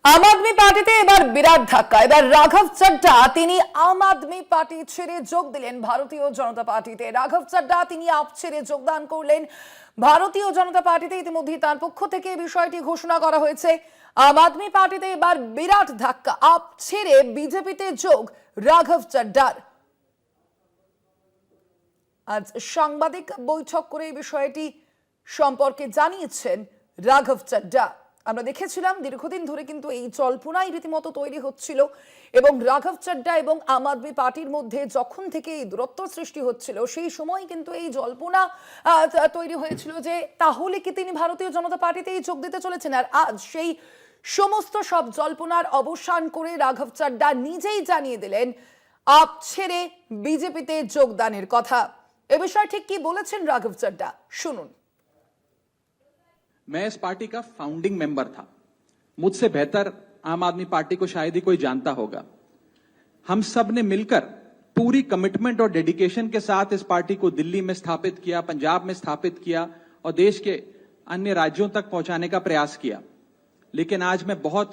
আম আদমি পার্টিতে এবার বিরাট ধাক্কা। এবার রাঘব চাড্ডা তিনি আম আদমি পার্টি ছেড়ে যোগ দিলেন ভারতীয় জনতা পার্টিতে। রাঘব চাড্ডা তিনি আপ ছেড়ে যোগদান করলেন ভারতীয় জনতা পার্টিতে। ইতিমধ্যে তার পক্ষ থেকে বিষয়টি ঘোষণা করা হয়েছে। আম আদমি পার্টিতে এবার বিরাট ধাক্কা, আপ ছেড়ে বিজেপিতে যোগ রাঘব চাড্ডার। আজ সাংবাদিক বৈঠক করে এই বিষয়টি সম্পর্কে জানিয়েছেন রাঘব চাড্ডা। আমরা দেখেছিলাম দীর্ঘদিন ধরে কিন্তু এই জল্পনাই রীতিমতো তৈরি হচ্ছিল এবং রাঘব চাড্ডা এবং আম আদমি পার্টির মধ্যে যখন থেকে এই দূরত্ব সৃষ্টি হচ্ছিল সেই সময় কিন্তু এই জল্পনা তৈরি হয়েছিল যে তাহলে কি তিনি ভারতীয় জনতা পার্টিতেই যোগ দিতে চলেছেন। আর আজ সেই সমস্ত সব জল্পনার অবসান করে রাঘব চাড্ডা নিজেই জানিয়ে দিলেন আপ ছেড়ে বিজেপিতে যোগদানের কথা। এ বিষয়ে ঠিক কি বলেছেন রাঘব চাড্ডা, শুনুন। मैं इस पार्टी का फाउंडिंग मेंबर था। मुझसे बेहतर आम आदमी पार्टी को शायद ही कोई जानता होगा। हम सब ने मिलकर पूरी कमिटमेंट और डेडिकेशन के साथ इस पार्टी को दिल्ली में स्थापित किया, पंजाब में स्थापित किया और देश के अन्य राज्यों तक पहुंचाने का प्रयास किया। लेकिन आज मैं बहुत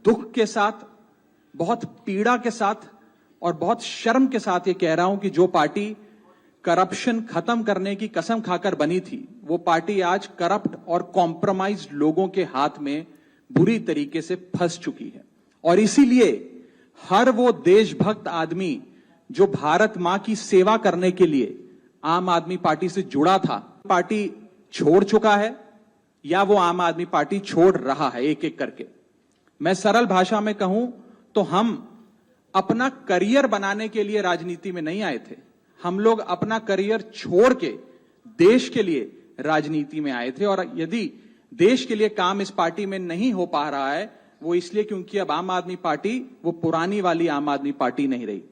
दुख के साथ, बहुत पीड़ा के साथ और बहुत शर्म के साथ ये कह रहा हूं कि जो पार्टी करप्शन खत्म करने की कसम खाकर बनी थी, वो पार्टी आज करप्ट और कॉम्प्रोमाइज्ड लोगों के हाथ में बुरी तरीके से फंस चुकी है। और इसीलिए हर वो देशभक्त आदमी जो भारत मां की सेवा करने के लिए आम आदमी पार्टी से जुड़ा था, पार्टी छोड़ चुका है या वो आम आदमी पार्टी छोड़ रहा है एक एक करके। मैं सरल भाषा में कहूं तो हम अपना करियर बनाने के लिए राजनीति में नहीं आए थे, हम लोग अपना करियर छोड़ के देश के लिए राजनीति में आए थे। और यदि देश के लिए काम इस पार्टी में नहीं हो पा रहा है वो इसलिए क्योंकि अब आम आदमी पार्टी वो पुरानी वाली आम आदमी पार्टी नहीं रही।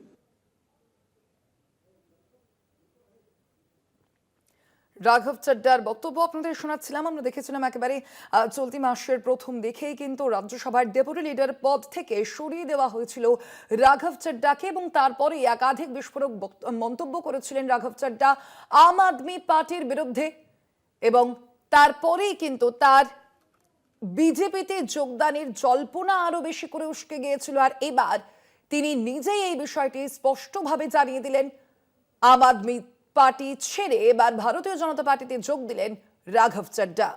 রাঘব চাড্ডার বক্তব্য আপনাদের শোনাচ্ছিলাম। আমরা দেখেছিলাম একেবারে চলতি মাসের প্রথম দেখেই কিন্তু রাজ্যসভার ডেপুটি লিডার পদ থেকে সরিয়ে দেওয়া হয়েছিল রাঘব চাড্ডাকে এবং তারপরে একাধিক বিস্ফোরক মন্তব্য করেছিলেন রাঘব চাড্ডা আম আদমি পার্টির বিরুদ্ধে এবং তারপরেই কিন্তু তার বিজেপিতে যোগদানের জল্পনা আরো বেশি করে উস্কে গিয়েছিল। আর এবার তিনি নিজেই এই বিষয়টি স্পষ্টভাবে জানিয়ে দিলেন আম আদমি পার্টি ছেড়ে এবার ভারতীয় জনতা পার্টিতে যোগ দিলেন রাঘব চাড্ডা।